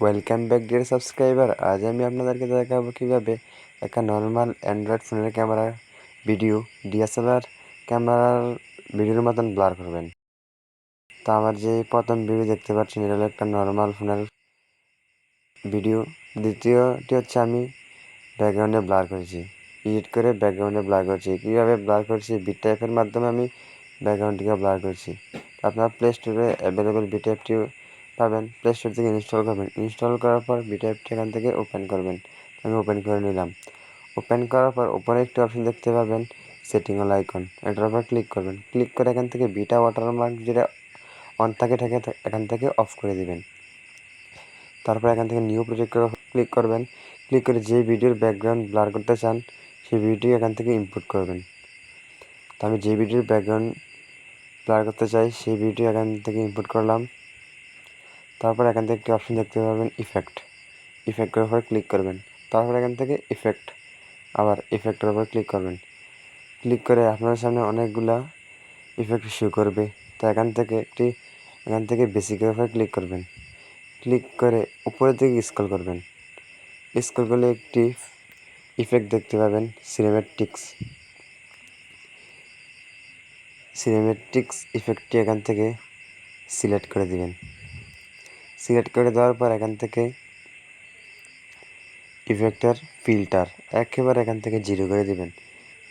Welcome back dear subscriber. আজ আমি আপনাদেরকে দেখাবো কীভাবে একটা নর্মাল অ্যান্ড্রয়েড ফোনের ক্যামেরার ভিডিও ডিএসএলআর ক্যামেরার ভিডিওর মতন ব্লার করবেন। তো আমার যে প্রথম ভিডিও দেখতে পাচ্ছেন এটা হলো একটা নর্মাল ফোনের ভিডিও। দ্বিতীয়টি হচ্ছে আমি ব্যাকগ্রাউন্ডে ব্লার করেছি, এডিট করে ব্যাকগ্রাউন্ডে ব্লার করছি। কীভাবে ব্লার করছি, বিট টাইপের মাধ্যমে আমি ব্যাকগ্রাউন্ডটিকে ব্লার করছি। আপনার প্লে স্টোরে অ্যাভেলেবেল বিট টাইপটি পাবেন, প্লে স্টোর থেকে ইনস্টল করবেন। ইনস্টল করার পর বিট টাইপটি এখান থেকে ওপেন করবেন। আমি ওপেন করে নিলাম। ওপেন করার পর উপরে একটি অপশন দেখতে পাবেন সেটিং অল আইকন, এটার উপর ক্লিক করবেন। ক্লিক করে এখান থেকে বিটা ওয়াটারমার্ক যেটা অন থাকে এখান থেকে অফ করে দিবেন। তারপর এখান থেকে নিউ প্রজেক্ট ক্লিক করবেন। ক্লিক করে যে ভিডিওর ব্যাকগ্রাউন্ড ব্লার করতে চান সেই ভিডিও এখান থেকে ইনপুট করবেন। তো আমি যে ভিডিওর ব্যাকগ্রাউন্ড ব্লার করতে চাই সেই ভিডিও এখান থেকে ইনপুট করলাম। তারপর এখান থেকে একটি অপশন দেখতে পাবেন ইফেক্টের উপর ক্লিক করবেন। তারপর এখান থেকে আবার ইফেক্টের উপর ক্লিক করবেন। ক্লিক করে আপনার সামনে অনেকগুলা ইফেক্ট শো করবে। তো এখান থেকে বেসিকের উপর ক্লিক করবেন। ক্লিক করে উপরের দিকে স্ক্রল করবেন। স্ক্রল করলে একটি ইফেক্ট দেখতে পাবেন সিনেমেটিক্স ইফেক্টটি এখান থেকে সিলেক্ট করে দিবেন। সিলেক্ট করে দেওয়ার পর এখান থেকে ইফেক্টের ফিল্টার একেবারে এখান থেকে 0 করে দিবেন।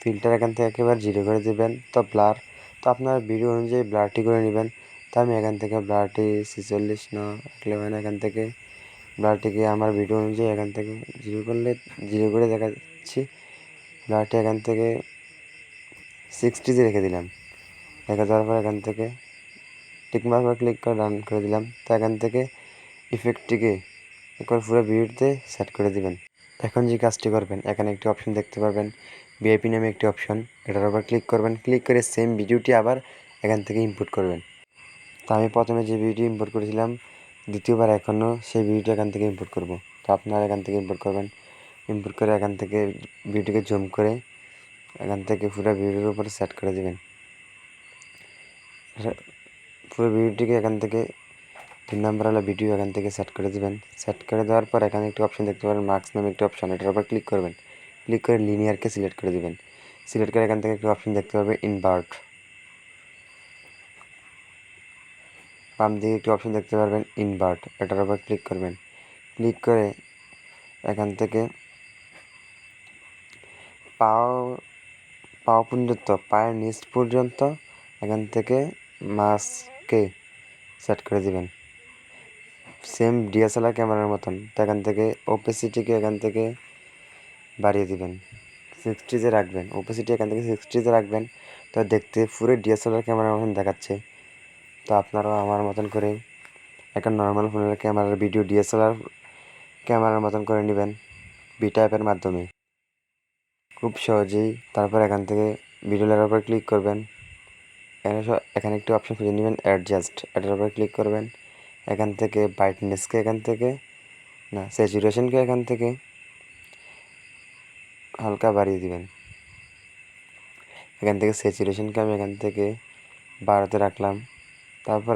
ফিল্টার এখান থেকে একেবারে 0 করে দিবেন। তো ব্লার তো আপনার ভিডিও অনুযায়ী ব্লারটি করে নেবেন। তো আমি এখান থেকে ব্লারটি 46 না রাখলে হয় না, এখান থেকে ব্লারটিকে আমার ভিডিও অনুযায়ী এখান থেকে 0 করে দেখাচ্ছি। ব্লারটি এখান থেকে 60 রেখে দিলাম। রেখে দেওয়ার পর এখান থেকে টিকমার্ক করে ক্লিক করে রান করে দিলাম। তো এখান থেকে ইফেক্টটিকে একবার পুরো ভিডিওতে সেট করে দিবেন। এখন যে কাজটি করবেন, এখানে একটি অপশন দেখতে পাবেন ভিআইপি নামে একটি অপশন, এটার উপর ক্লিক করবেন। ক্লিক করে সেম ভিডিওটি আবার এখান থেকে ইম্পোর্ট করবেন। তো আমি প্রথমে যে ভিডিও ইম্পোর্ট করেছিলাম দ্বিতীয়বার এখনও সেই ভিডিওটি এখান থেকে ইম্পোর্ট করব। তো আপনারা এখান থেকে ইম্পোর্ট করবেন। ইম্পোর্ট করে এখান থেকে ভিডিওটিকে জুম করে এখান থেকে পুরো ভিডিওর উপরে সেট করে দেবেন। পুরো ভিডিওটিকে এখান থেকে 3 নম্বর হলো ভিডিও এখান থেকে সেট করে দিবেন। সেট করে দেওয়ার পর এখানে একটি অপশন দেখতে পাবেন মার্কস নামে একটি অপশন, এটার উপর ক্লিক করবেন। ক্লিক করে লিনিয়ারকে সিলেক্ট করে দিবেন। সিলেক্ট করে এখান থেকে একটি অপশন দেখতে পাবেন ইনভার্ট। বাম দিকে একটি অপশন দেখতে পারবেন ইনভার্ট, এটার উপর ক্লিক করবেন। ক্লিক করে এখান থেকে পাও পর্যন্ত, পায়ের নিচ পর্যন্ত এখান থেকে মাস্ককে সেট করে দিবেন সেম ডিএসএলআর ক্যামেরার মতন। তো এখান থেকে ওপেসিটিকে এখান থেকে বাড়িয়ে দিবেন, 60 রাখবেন। ওপেসিটি এখান থেকে 60 রাখবেন। তো দেখতে পুরো ডিএসএলআর ক্যামেরার মতন দেখাচ্ছে। তো আপনারাও আমার মতন করে একটা নর্মাল ফোনের ক্যামেরার ভিডিও ডিএসএলআর ক্যামেরার মতন করে নেবেন বিট টাইপের মাধ্যমে খুব সহজেই। তারপর এখান থেকে ভিডিও লেয়ারের উপর ক্লিক করবেন। এখানে একটি অপশন খুঁজে নেবেন অ্যাডজাস্ট, এটার উপর ক্লিক করবেন। এখান থেকে ব্রাইটনেসকে স্যাচুরেশনকে এখান থেকে হালকা বাড়িয়ে দিবেন। এখান থেকে স্যাচুরেশনকে আমি এখান থেকে 12তে রাখলাম। তারপর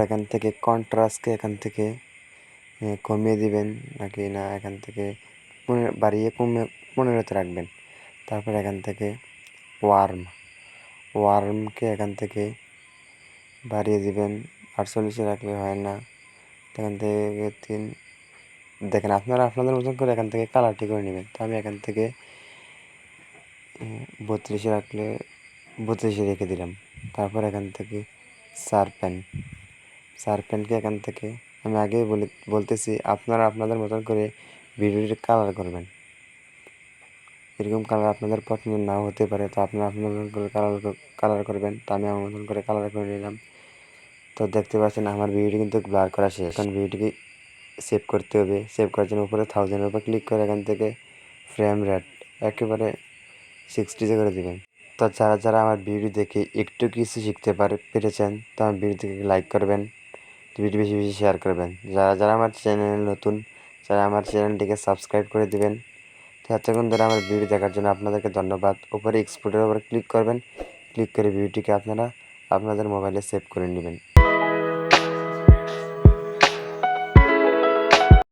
এখান থেকে কন্ট্রাস্টকে এখান থেকে কমিয়ে দিবেন নাকি না, এখান থেকে বাড়িয়ে 15তে রাখবেন। তারপর এখান থেকে ওয়ার্মকে এখান থেকে বাড়িয়ে দিবেন, 48 রাখলে হয় না। এখান থেকে 3 দেখেন, আপনারা আপনাদের মতন করে এখান থেকে কালারটি করে নেবেন। তো আমি এখান থেকে 32 রাখলে 32 রেখে দিলাম। তারপর এখান থেকে শার্পেনকে এখান থেকে আমি আগেই বলতেছি আপনারা আপনাদের মতন করে ভিডিওটি কালার করবেন। এরকম কালার আপনাদের পছন্দ নাও হতে পারে, তো আপনারা আপনার মতন করে কালার করবেন। তো আমি আমার মতন করে কালার করে নিলাম। তো দেখতে পাচ্ছেন আমার ভিডিওটি কিন্তু ব্লার করা শেষ। এখন ভিডিওটিকে সেভ করতে হবে। সেভ করার জন্য উপরে 1000-এর উপর ক্লিক করে এখান থেকে ফ্রেম রেট একেবারে 60 করে দেবেন। তো যারা আমার ভিডিও দেখে একটু কিছু শিখতে পেরেছেন, তো আমার ভিডিওটিকে লাইক করবেন, ভিডিও বেশি বেশি শেয়ার করবেন। যারা আমার চ্যানেল নতুন, যারা আমার চ্যানেলটিকে সাবস্ক্রাইব করে দিবেন। তো এতক্ষণ ধরে আমার ভিডিও দেখার জন্য আপনাদেরকে ধন্যবাদ। উপরে এক্সপোর্টের উপরে ক্লিক করবেন। ক্লিক করে ভিডিওটিকে আপনারা আপনাদের মোবাইলে সেভ করে নেবেন।